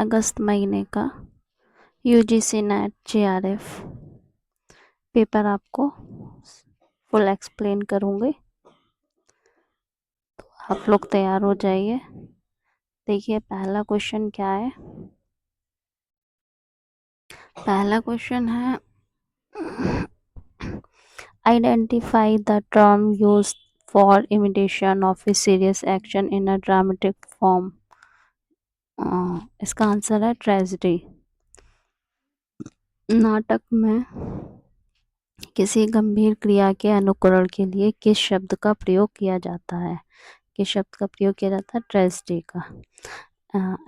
अगस्त महीने का UGC net JRF paper आपको फुल एक्सप्लेन करूँगी, तो आप लोग तैयार हो जाइए। देखिए पहला क्वेश्चन क्या है। पहला क्वेश्चन है identify the term used for imitation of a serious action in a dramatic form. इसका आंसर है ट्रेजेडी। नाटक में किसी गंभीर क्रिया के अनुकरण के लिए किस शब्द का प्रयोग किया जाता है? किस शब्द का प्रयोग किया जाता है? ट्रेजेडी का।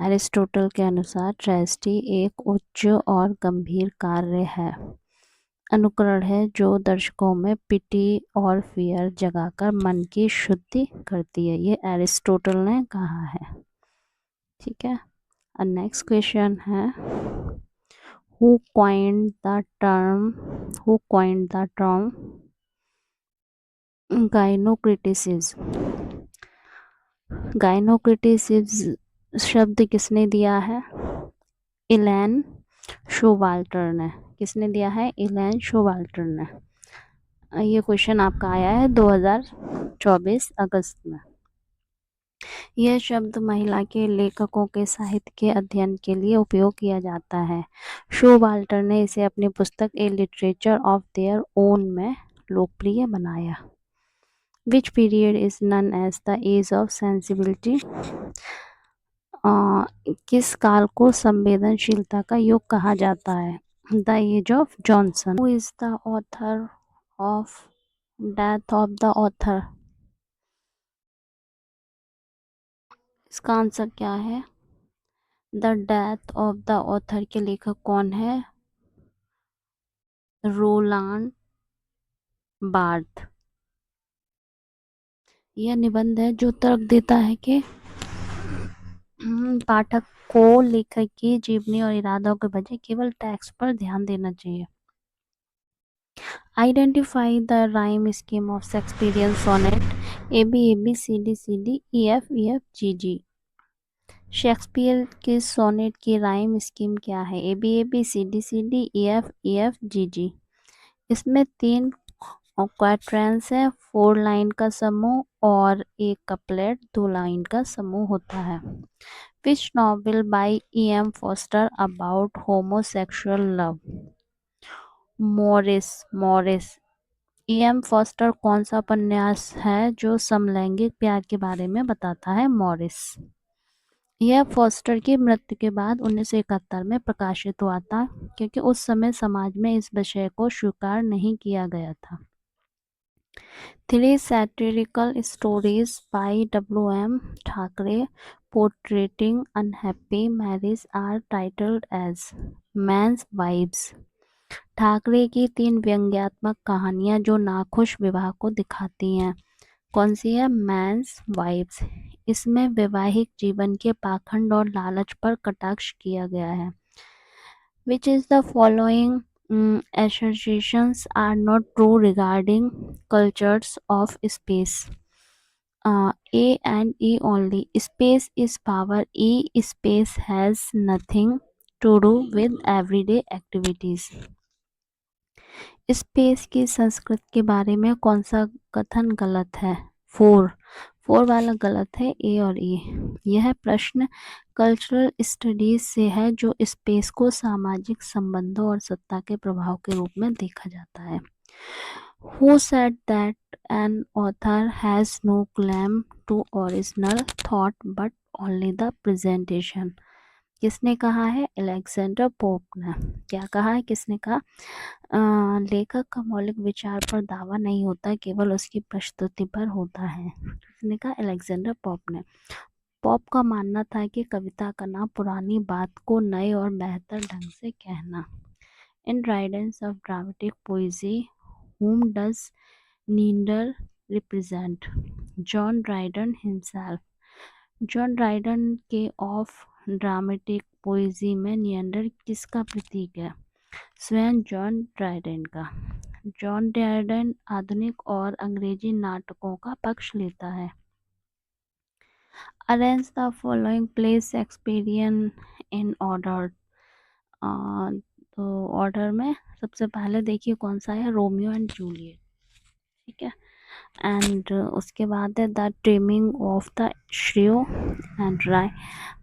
एरिस्टोटल के अनुसार ट्रेजेडी एक उच्च और गंभीर कार्य है, अनुकरण है जो दर्शकों में पिटी और फियर जगाकर मन की शुद्धि करती है। ये एरिस्टोटल ने कहा है। ठीक है। नेक्स्ट क्वेश्चन है who coined the term गाइनोक्रिटिसिज्म शब्द किसने दिया है? इलैन शोवाल्टर ने। किसने दिया है? इलैन शोवाल्टर ने। ये क्वेश्चन आपका आया है 2024 अगस्त में। यह शब्द महिला के लेखकों के साहित्य के अध्ययन के लिए उपयोग किया जाता है। शोवाल्टर ने इसे अपनी पुस्तक A literature of their own में लोकप्रिय बनाया। Which period is known as the age of sensibility? किस काल को संवेदनशीलता का युग कहा जाता है? The age of Johnson. Who is the author of death of the author? इसका आंसर क्या है? The death of the author के लेखक कौन है? Roland Barthes. यह निबंध है जो तर्क देता है कि पाठक को लेखक की जीवनी और इरादों के बजाय केवल टेक्स्ट पर ध्यान देना चाहिए। Identify the rhyme scheme of Shakespearean sonnet A B C D E F G G. Shakespeare के सोनेट की राइम स्कीम क्या है? A B C D E F G G. इसमें 3 क्वाड्रेंट्स है, 4 लाइन का समूह और एक कपलेट 2 लाइन का समूह होता है। Which novel by E.M. Foster about homosexual love? Maurice. E.M. Foster कौन सा उपन्यास है जो समलैंगिक प्यार के बारे में बताता है? मॉरिस। यह फोस्टर की मृत्यु के बाद 1971 में प्रकाशित हुआ था, क्योंकि उस समय समाज में इस विषय को स्वीकार नहीं किया गया था। 3 satirical stories by W.M. Thackeray portraying unhappy marriage are titled as Men's Wives. Thackeray की 3 व्यंग्यात्मक कहानियां जो नाखुश विवाह को दिखाती हैं, कौन सी है? Man's wives. इसमें वैवाहिक जीवन के पाखंड और लालच पर कटाक्ष किया गया है। Which is the following assertions are not true regarding cultures of space? A and E only. Space is power. E space has nothing to do with everyday activities. Space की संस्कृत के बारे में कौन सा कथन गलत है? 4 वाला गलत है, ए और ए। यह प्रश्न कल्चरल स्टडीज से है, जो स्पेस को सामाजिक संबंधों और सत्ता के प्रभाव के रूप में देखा जाता है। Who said that an author has no claim to original thought but only the presentation? किसने कहा है? अलेक्जेंडर पोप ने। क्या कहा है? किसने कहा? लेखक का मौलिक विचार पर दावा नहीं होता, केवल उसकी प्रस्तुति पर होता है। किसने कहा? अलेक्जेंडर पोप ने। पोप का मानना था कि कविता करना पुरानी बात को नए और बेहतर ढंग से कहना। In Dryden's of dramatic poesy whom does Neander represent? John Dryden himself. John Dryden के ऑफ ड्रामेटिक पोइजी में नियंडर किसका प्रतीक है? स्वयं जॉन ड्राइडन का। जॉन ड्राइडन आधुनिक और अंग्रेजी नाटकों का पक्ष लेता है। Arrange the following plays Shakespearean in order. तो ऑर्डर में सबसे पहले देखिए कौन सा है, रोमियो एंड जूलियट। ठीक है। एंड उसके बाद है the dreaming of the shrew and राय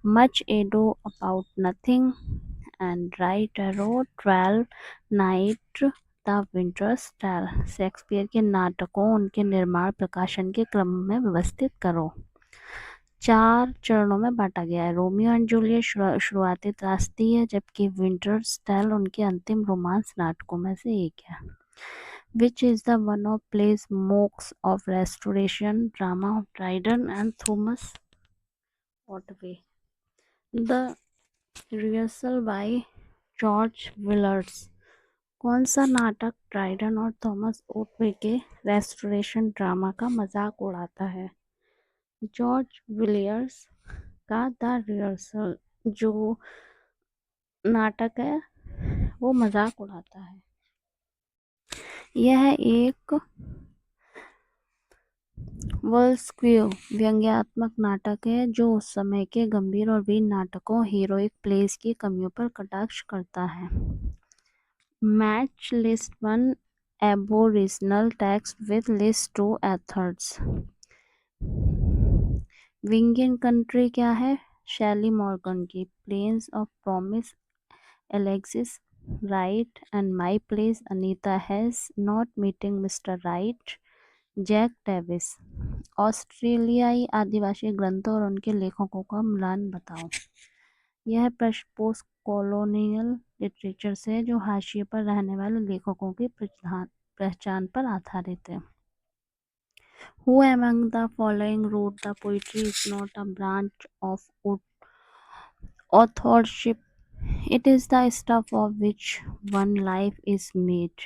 much ado about nothing and राइट एरो 12 night the winter's tale. Shakespeare के नाटकों उनके निर्माण प्रकाशन के क्रम में व्यवस्थित करो। 4 चरणों में बाँटा गया है। रोमियो एंड जूलियट शुरुआती त्रासदी है, जबकि विंटर्स टेल उनके अंतिम रोमांस नाटकों में से एक है। Which is the one of plays mocks of restoration drama of Dryden and Thomas Otway? The Rehearsal by George Villiers। कौन सा नाटक ड्राइडन और थॉमस ओटवे के रेस्टोरेशन ड्रामा का मजाक उड़ाता है? जॉर्ज विलियर्स का द रिहर्सल जो नाटक है वो मजाक उड़ाता है। यह एक वॉल्स्क्यू व्यंग्यात्मक नाटक है जो उस समय के गंभीर और वीर नाटकों हीरोइक प्लेस की कमियों पर कटाक्ष करता है। Match list one aboriginal text with list two authors. विंगिन कंट्री क्या है? शैली मॉर्गन की। Plains of promise Alexis Wright and my place Anita Heiss not meeting mister right Jack Davis. ऑस्ट्रेलियाई आदिवासी ग्रंथों और उनके लेखकों का मिलान बताओ। यह प्रश्न पोस्ट कॉलोनियल लिटरेचर से जो हाशिए पर रहने वाले लेखकों की पहचान पर आधारित है। Who among the following wrote the poetry is not a branch of authorship. It is the stuff of which one life is made.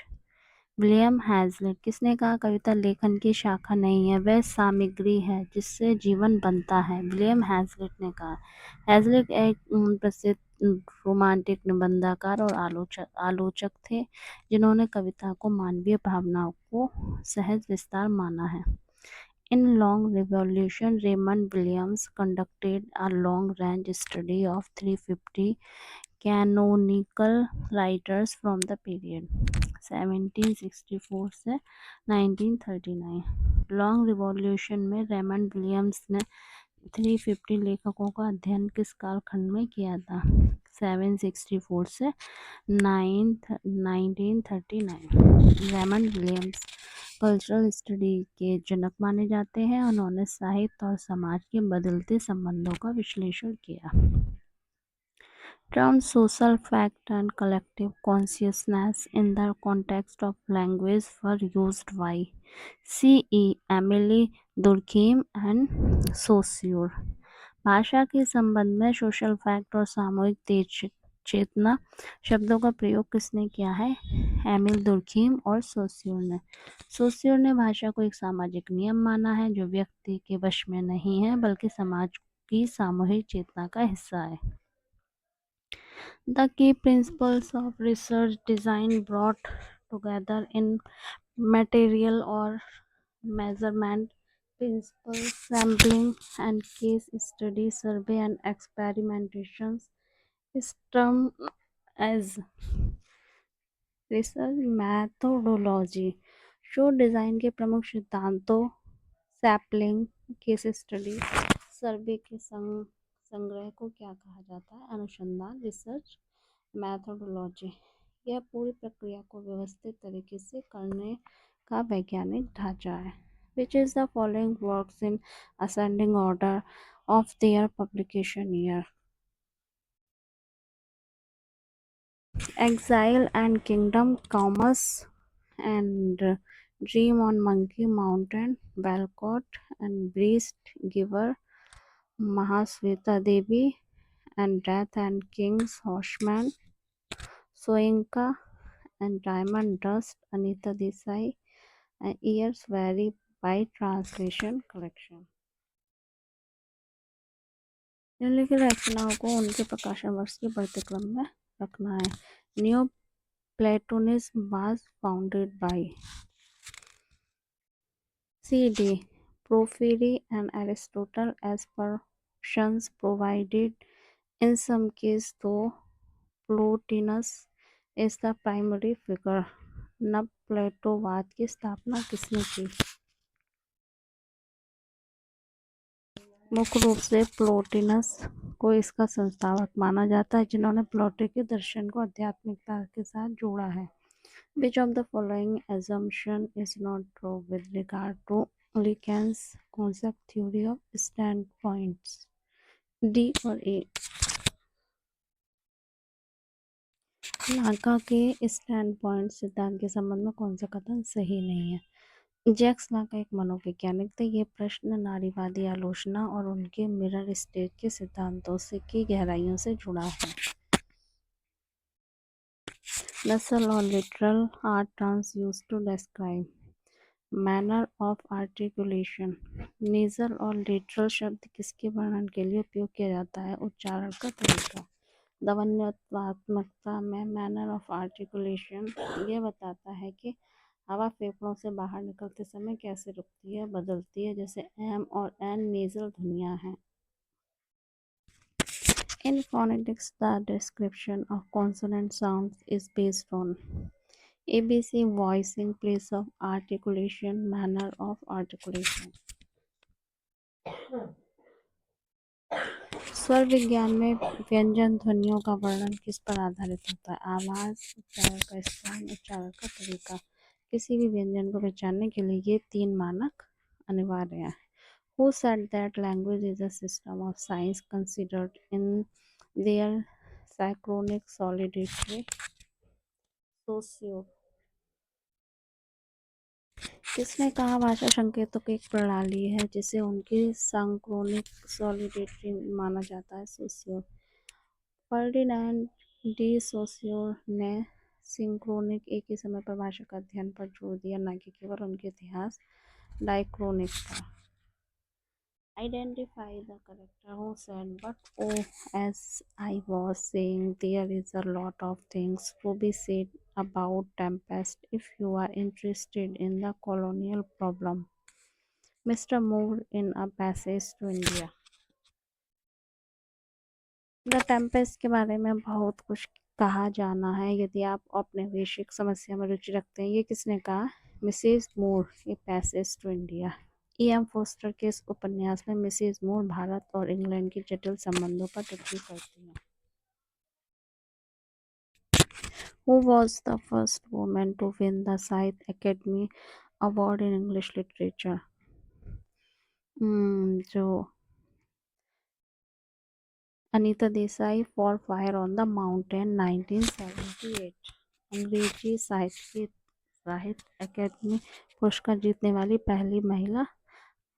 William Hazlitt. किसने कहा कविता लेखन की शाखा नहीं है, वह सामग्री है जिससे जीवन बनता है? विलियम हैजलिट ने कहा। हैजलिट एक प्रसिद्ध रोमांटिक निबंधकार और आलोचक थे जिन्होंने कविता को मानवीय भावनाओं को सहज विस्तार माना है। In Long Revolution, Raymond Williams conducted a long-range study of 350 canonical writers from the period 1764 से 1939। लॉन्ग रिवॉल्यूशन में रेमंड विलियम्स ने 350 लेखकों का अध्ययन किस कालखंड में किया था? 764 से 1939। रेमंड विलियम्स कल्चरल स्टडी के जनक माने जाते हैं। उन्होंने साहित्य और समाज के बदलते संबंधों का विश्लेषण किया। Terms social fact and collective consciousness in the context of language were used by C.E. Emily Durkheim and Saussure। भाषा के संबंध में सोशल फैक्ट और सामूहिक तेज चेतना शब्दों का प्रयोग किसने किया है? एमिल दुर्खीम और सोस्यूर ने। सोस्यूर ने भाषा को एक सामाजिक नियम माना है जो व्यक्ति के वश में नहीं है बल्कि समाज की सामूहिक चेतना का हिस्सा है। The key principles of research design brought together in material or measurement principles, sampling and case study, survey and experimentations is termed as research methodology. शोध डिज़ाइन के प्रमुख सिद्धांतों सैम्पलिंग, केस स्टडी, सर्वे के संग्रह को क्या कहा जाता है? अनुसंधान, रिसर्च मैथोडोलॉजी। यह पूरी प्रक्रिया को व्यवस्थित तरीके से करने का वैज्ञानिक ढांचा है। Which is the following works in ascending order of their publication year? Exile and Kingdom, Commerce and Dream on Monkey Mountain, Balcott and Breast Giver, Mahasweta Devi and Death and King's Horseman, Soinka and Diamond Dust, Anita Desai, and Years Vary by Translation Collection। निम्नलिखित रचनाओं को उनके प्रकाशन वर्ष के बढ़ते क्रम में रखना है। New Platonism was founded by C.D. Porphyry and Aristotle as per exceptions provided in some cases, though Plotinus is the primary figure. नव प्लेटोवाद की स्थापना किसने की? मुख्य रूप से प्लोटिनस को इसका संस्थापक माना जाता है, जिन्होंने प्लोटो के दर्शन को आध्यात्मिकता के साथ जोड़ा है। Which of the following assumption is not true with regard to Lacan's concept theory of standpoints? D और A? लाका के स्टैंड पॉइंट सिद्धांत के संबंध में कौन सा कथन सही नहीं है? जैक्स लाका एक मनोवैज्ञानिक थे। ये प्रश्न नारीवादी आलोचना और उनके मिरर स्टेट के सिद्धांतों से की गहराइयों से जुड़ा है। नस्ल और lateral are terms used to describe manner of articulation. Nasal और लिटरल शब्द किसके वर्णन के लिए उपयोग किया जाता है? उच्चारण का तरीका। ध्वन्यात्मकता में मैनर ऑफ आर्टिकुलेशन ये बताता है कि हवा फेफड़ों से बाहर निकलते समय कैसे रुकती है, बदलती है। जैसे एम और एन नेजल ध्वनियाँ हैं। In phonetics, the description of consonant sounds is based on ABC voicing, place of articulation, manner of articulation. स्वर विज्ञान में व्यंजन ध्वनियों का वर्णन किस पर आधारित होता है? आवाज, उच्चारण का स्थान, उच्चारण का तरीका। किसी भी व्यंजन को पहचानने के लिए ये 3 मानक अनिवार्य हैं। Who said that language is a system of signs considered in their synchronic solidity? Socio. किसने कहा भाषा संकेतों की एक प्रणाली है जिसे उनकी सांक्रोनिक सॉलिडिटी माना जाता है? सोशियो। फर्डिनैंड डी सोशियो ने सिंक्रोनिक एक ही समय पर भाषा का अध्ययन पर जोर दिया, न कि केवल उनके इतिहास डाइक्रोनिक पर। Identify the character who said, but oh, as I was saying, there is a lot of things to be said about Tempest if you are interested in the colonial problem. Mr. Moore in A Passage to India. The Tempest के बारे में बहुत कुछ कहा जाना है यदि आप अपने वैश्विक समस्या में रुचि रखते हैं। ये किसने कहा? Mrs Moore, a passage to India. E.M. Forster के इस उपन्यास में मिसेस मूर भारत और इंग्लैंड के जटिल संबंधों पर टिप्पणी करती हैं। Who was the first woman to win the Sahitya Academy Award in English Literature? जो Anita Desai for fire on the mountain 1978। अंग्रेजी साहित्य अकेडमी पुरस्कार जीतने वाली पहली महिला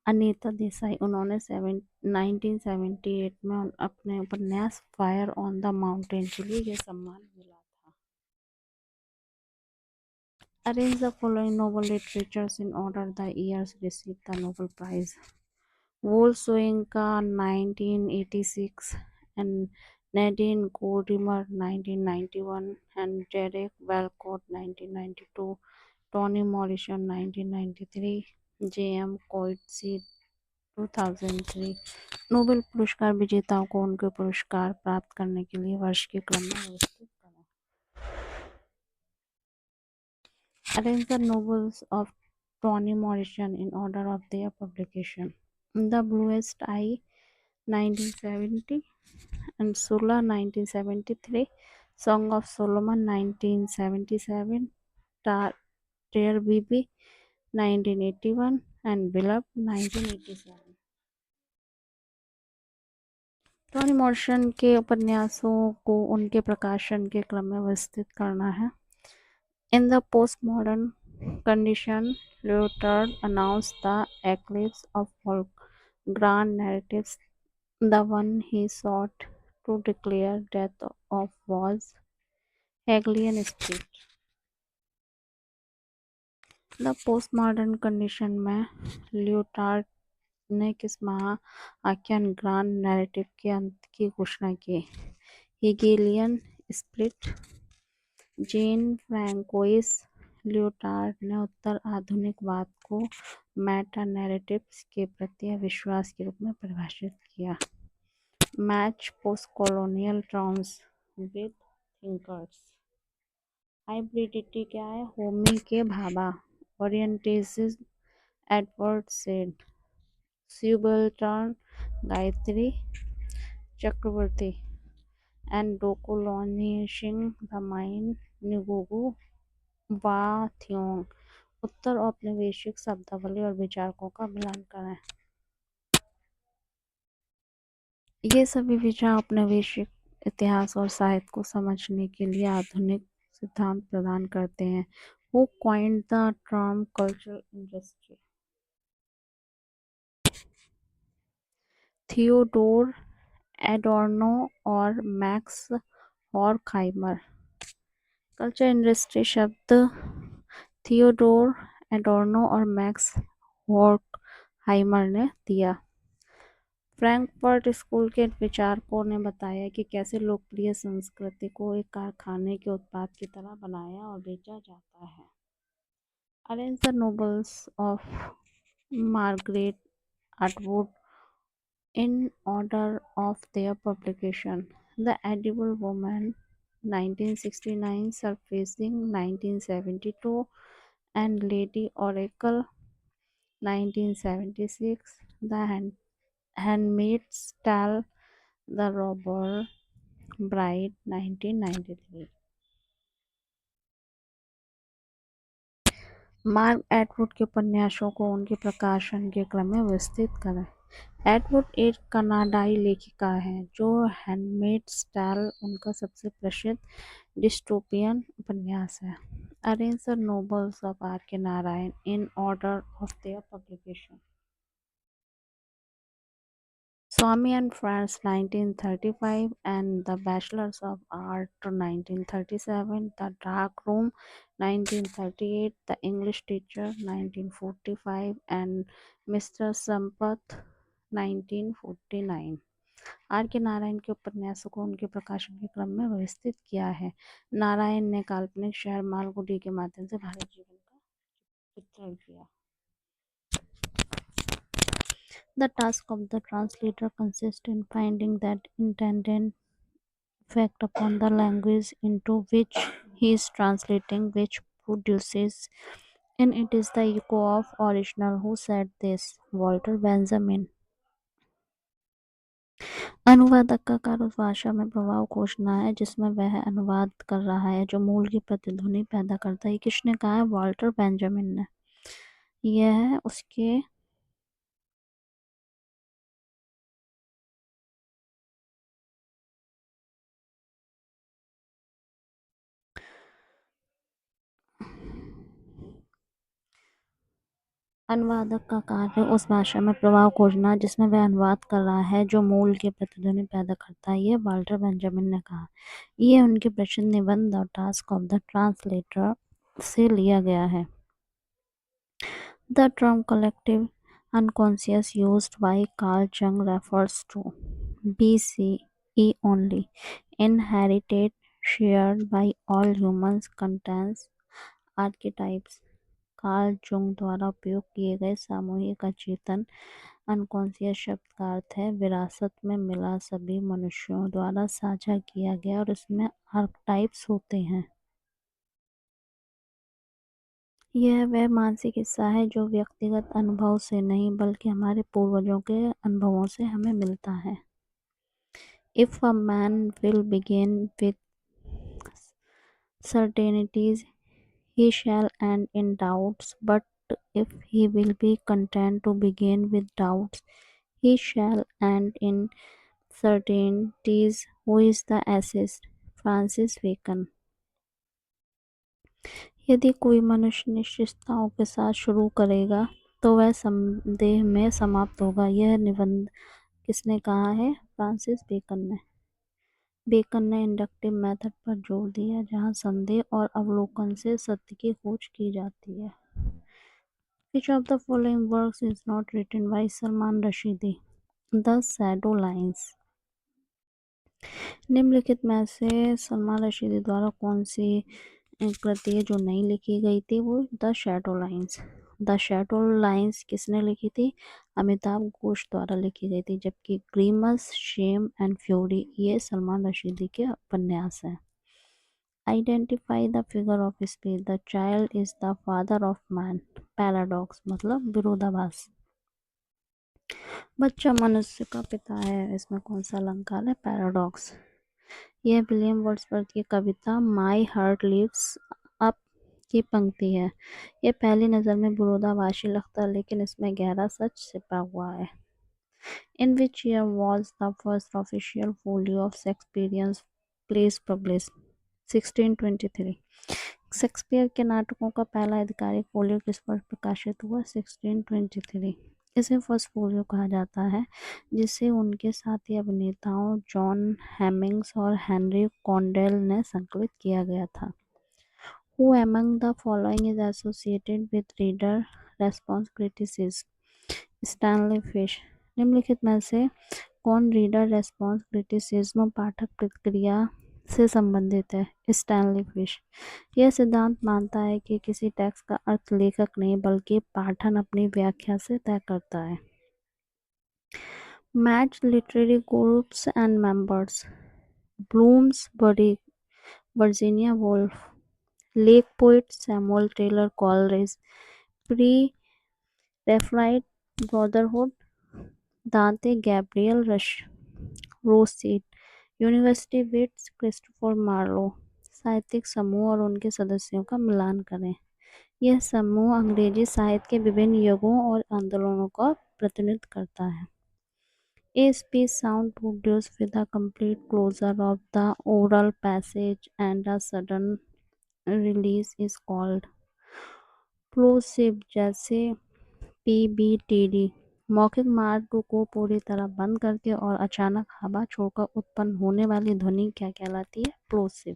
अनीता देसाई। उन्होंने 1978 में अपने उपन्यास फायर ऑन द माउंटेन के लिए यह सम्मान मिला था। Arrange the following Nobel literatures in order the years received the Nobel prize. Wole Soyinka 1986 and Nadine Gordimer 1991 and Derek Walcott 1992, Toni Morrison 1993, J.M. Coetzee 2003। Nobel पुरस्कार विजेताओं को उनके पुरस्कार प्राप्त करने के लिए वर्ष के क्रम में व्यवस्थित करें। Arrange the novels of Toni Morrison in order of their publication. The Bluest Eye 1970 and Sula 1973, Song of Solomon 1977, Dear Bibi 1981 and Beloved 1987। Tony Morrison के उपन्यासों को उनके प्रकाशन के क्रम में व्यवस्थित करना है। In the postmodern condition, Lyotard announced the eclipse of all grand narratives. The one he sought to declare death of was Hegelian spirit। The postmodern condition में लियोटार्ड ने किस महाआख्यान ग्रांड नैरेटिव के अंत की घोषणा की? Hegelian spirit. Jean François Lyotard ने उत्तर आधुनिकवाद को मेटा नैरेटिव्स के प्रति अविश्वास के रूप में परिभाषित किया। Match post colonial terms with thinkers. Hybridity क्या है? Homi K Bhabha, orientalism Edward Said, subaltern Gayatri Chakravorty, and decolonizing the mind Ngugi wa Thiong'o. उत्तर औपनिवेशिक शब्दावली और विचारकों का मिलान करें। ये सभी विचार औपनिवेशिक इतिहास और साहित्य को समझने के लिए आधुनिक सिद्धांत प्रदान करते हैं। Who coined the term cultural industry? Theodor Adorno और मैक्स हॉर्खहाइमर। कल्चर इंडस्ट्री शब्द थियोडोर एडोर्नो और मैक्स हॉर्खहाइमर ने दिया। फ्रैंकफर्ट स्कूल के विचारकों ने बताया कि कैसे लोकप्रिय संस्कृति को एक कारखाने के उत्पाद की तरह बनाया और बेचा जाता है। Arrange the novels of Margaret Atwood in order of their publication. The Edible Woman 1969, Surfacing 1972, and Lady Oracle 1976, The Handmaid's Tale, The Robber Bride 1993। Mark Atwood के उपन्यासों को उनके प्रकाशन के क्रम में व्यवस्थित करें। एटवुड एक कनाडाई लेखिका है जो हैंडमेड्स टैल उनका सबसे प्रसिद्ध डिस्टोपियन उपन्यास है। Arrange the novels of R K Narayan in order of their publication. Swami and Friends 1935 and The Bachelors of Art 1937, The Dark Room 1938, The English Teacher 1945 and Mr. Sampath 1949। Are K Narayan के उपन्यासों को उनके प्रकाशन के क्रम में व्यवस्थित किया है। नारायण ने काल्पनिक शहर मालगुडी के माध्यम से भारत जीवन का चित्रण किया। The task of the translator consists in finding that intended effect upon the language into which he is translating, which produces in it is the echo of original. Who said this? Walter Benjamin। अनुवादक का कार्य उस भाषा में प्रभाव खोजना है जिसमें वह अनुवाद कर रहा है जो मूल की प्रतिध्वनि पैदा करता है। किसने कहा है? वॉल्टर बेंजामिन ने। यह उसके अनुवादक का कार्य उस भाषा में प्रभाव खोजना जिसमें वह अनुवाद कर रहा है जो मूल की प्रतिध्वनि पैदा करता है। यह वाल्टर बेंजामिन ने कहा। यह उनके प्रसिद्ध निबंध the task of the translator से लिया गया है। The term collective unconscious used by Carl Jung refers to BCE only, inherited, shared by all humans, contains archetypes। Karl Jung द्वारा उपयोग किए गए सामूहिक अचेतन अनकॉन्शियस शब्द का अर्थ है विरासत में मिला, सभी मनुष्यों द्वारा साझा किया गया और इसमें आर्कटाइप्स होते हैं। यह वह मानसिक हिस्सा है जो व्यक्तिगत अनुभव से नहीं बल्कि हमारे पूर्वजों के अनुभवों से हमें मिलता है। If a man will begin with certainties he shall end in doubts, but if he will be content to begin with doubts, he shall end in certainties। Who is the assist? Francis Bacon. यदि कोई मनुष्य निश्चितताओं के साथ शुरू करेगा तो वह संदेह में समाप्त होगा। यह निबंध किसने कहा है? फ्रांसिस बेकन ने। बेकन ने इंडक्टिव मेथड पर जोर दिया जहां संदेह और अवलोकन से सत्य की खोज की जाती है। Which of the following works is not written by Salman Rashidi? The Shadow Lines। निम्नलिखित में से सलमान रशीदी द्वारा कौन सी कृति है जो नहीं लिखी गई थी? वो the shadow lines. The shadow lines किसने लिखी थी? अमिताभ घोष द्वारा लिखी गई थी। जबकि ग्रीमस, शेम एंड फ्यूरी ये सलमान रशीदी के उपन्यास हैं। Identify the figure of speech. The child is the father of man. Paradox मतलब विरोधाभास। बच्चा मनुष्य का पिता है, इसमें कौन सा अलंकार है? पैराडॉक्स। यह विलियम वर्ड्सवर्थ की कविता माई हार्ट लिव्स अप की पंक्ति है। यह पहली नज़र में विरोधाभासी लगता है, लेकिन इसमें गहरा सच छिपा हुआ है। In which year was the first official folio of Shakespearean plays published? 1623। Shakespeare के नाटकों का पहला आधिकारिक फोलियो किस वर्ष प्रकाशित हुआ? 1623। इसे फर्स्ट फोलियो कहा जाता है, जिसे उनके साथी अभिनेताओं जॉन हेमिंग्स और हेनरी कॉन्डेल ने संकलित किया गया था। Who among the following is associated with reader response criticism? Stanley fish. निम्नलिखित में से कौन रीडर रेस्पॉन्स क्रिटिसिज्म पाठक प्रतिक्रिया से संबंधित है? Stanley fish. यह सिद्धांत मानता है कि किसी टेक्स्ट का अर्थ लेखक नहीं बल्कि पाठन अपनी व्याख्या से तय करता है। Match literary groups and members. Bloomsbury, Virginia Woolf, lake poet Samuel Taylor Coleridge, pre Raphaelite brotherhood, Dante Gabriel Rossetti, university wits Christopher Marlowe. साहित्यिक समूह और उनके सदस्यों का मिलान करें। यह समूह अंग्रेजी साहित्य के विभिन्न युगों और आंदोलनों का प्रतिनिधित्व करता है। A speech sound produced with the complete closure of the oral passage and a sudden release is called plosive, जैसे PBTD। मौखिक मार्ग को पूरी तरह बंद करके और अचानक हवा छोड़कर उत्पन्न होने वाली ध्वनि क्या कहलाती है? प्लोसिव।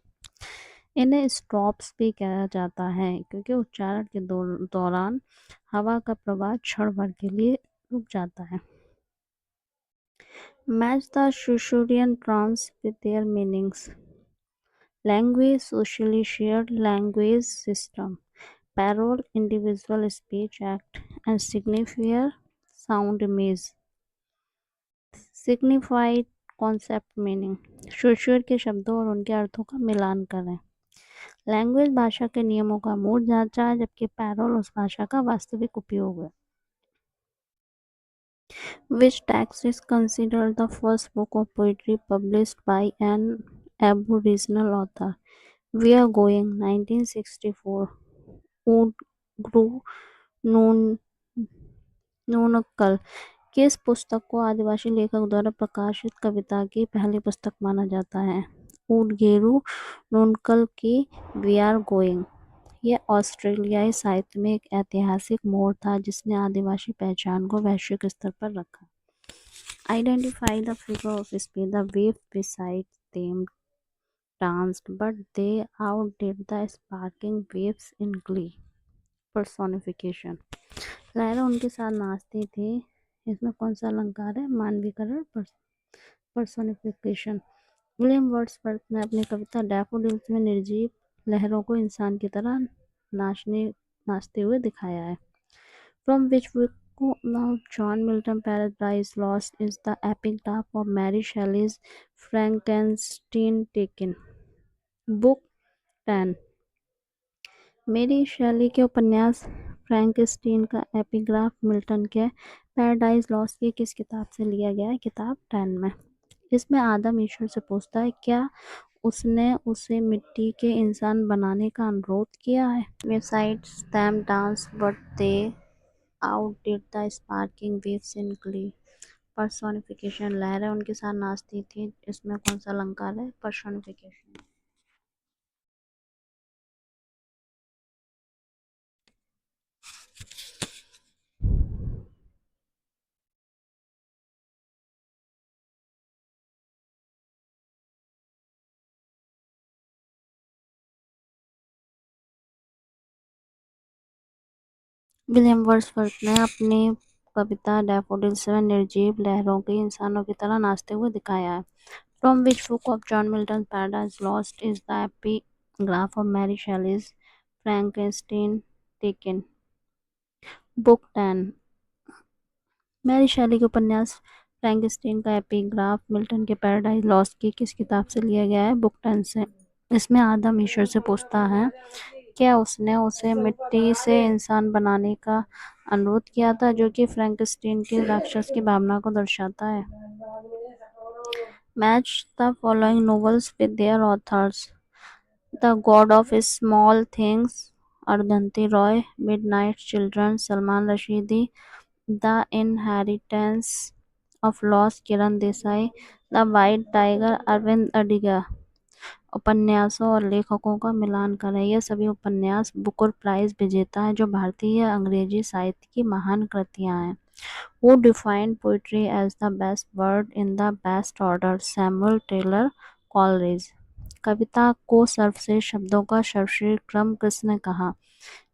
इन्हें स्टॉप्स भी कहा जाता है क्योंकि उच्चारण के दौरान हवा का प्रवाह क्षण भर के लिए रुक जाता है। Match the Shusurian terms with their meanings. Language, socially shared language system. Parole, individual speech act, and signifier, sound image. Signified concept meaning. Shusur के शब्दों और उनके अर्थों का मिलान करें। लैंग्वेज भाषा के नियमों का मूल ढांचा है, जबकि पैरोल उस भाषा का वास्तविक उपयोग है। Which text is considered the first book of poetry published by an Aboriginal author? We Are Going, 1964. Udgru नूनक्कल। किस पुस्तक को आदिवासी लेखक द्वारा प्रकाशित कविता की पहली पुस्तक माना जाता है? उडगेरू नूनकल की वी आर गोइंग। यह ऑस्ट्रेलियाई साहित्य में एक ऐतिहासिक मोड़ था जिसने आदिवासी पहचान को वैश्विक स्तर पर रखा। Identify the figure of speech. The wave beside them danced, but they outdid the sparkling waves in glee. Personification. लहरें उनके साथ नाचती थी, इसमें कौन सा अलंकार है? मानवीकरण। पर्सोनिफिकेशन। विलियम वर्ड्सवर्थ ने अपनी कविता डैफोडिल्स में निर्जीव लहरों को इंसान की तरह नाचते हुए दिखाया है। From which book of John Milton Paradise Lost is the epigraph of Mary Shelley's Frankenstein taken? Book 10। मेरी शैली के उपन्यास फ्रैंकस्टीन का एपिग्राफ मिल्टन के पैराडाइज लॉस्ट की किस किताब से लिया गया है? किताब 10 में। इसमें आदम ईश्वर से पूछता है क्या उसने उसे मिट्टी के इंसान बनाने का अनुरोध किया है? Besides them dance but they outdid the sparkling waves in glee. Personification। लहरें उनके साथ नाचती थी, इसमें कौन सा अलंकार है? Personification। विलियम वर्ड्सवर्थ ने अपनी कविता डैफोडिल्स में निर्जीव लहरों की इंसानों की तरह नाचते हुए दिखाया है। From which book of John Milton's Paradise Lost is the epigraph of Mary Shelley's Frankenstein taken? Book 10, Mary Shelley के उपन्यास फ्रैंकेनस्टाइन का एपिग्राफ मिल्टन के पैराडाइज लॉस्ट की किस किताब से लिया गया है? बुक 10 से। इसमें आदम ईश्वर से पूछता है क्या उसने उसे मिट्टी से इंसान बनाने का अनुरोध किया था, जो कि फ्रैंकेनस्टाइन के राक्षस की भावना को दर्शाता है। Match the following novels with their authors. The god of small things Arundhati Roy, midnight children Salman Rushdie, the inheritance of lost Kiran Desai, the white tiger Aravind Adiga. उपन्यासों और लेखकों का मिलान करें। ये सभी उपन्यास बुकर प्राइज विजेता हैं, जो भारतीय अंग्रेजी साहित्य की महान कृतियां हैं। Who defined poetry as the best word in the best order? Samuel Taylor Coleridge. कविता को सर्वश्रेष्ठ शब्दों का सर्वश्रेष्ठ क्रम किसने कहा?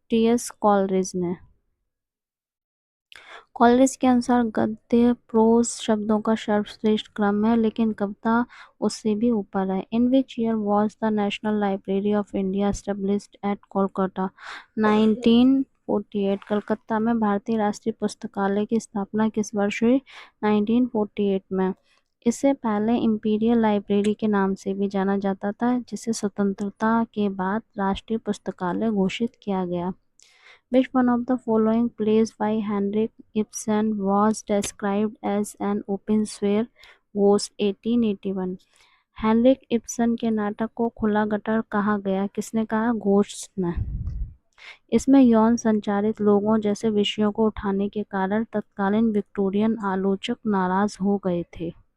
टी.एस. कॉलरिज ने। कॉलरिज के अनुसार गद्य प्रोज शब्दों का सर्वश्रेष्ठ क्रम है, लेकिन कविता उससे भी ऊपर है। In which year was the National Library of India established at Kolkata? 1948। Calcutta में भारतीय राष्ट्रीय पुस्तकालय की स्थापना किस वर्ष हुई? 1948 में। इसे पहले इंपीरियल लाइब्रेरी के नाम से भी जाना जाता था, जिसे स्वतंत्रता के बाद राष्ट्रीय पुस्तकालय घोषित किया गया। Which one of the following plays by Henrik Ibsen was described as an open square ghost? 1881। Henrik Ibsen के नाटक को खुला गटर कहा गया? किसने कहा? घोस्ट ने। इसमें यौन संचारित लोगों जैसे विषयों को उठाने के कारण तत्कालीन विक्टोरियन आलोचक नाराज हो गए थे।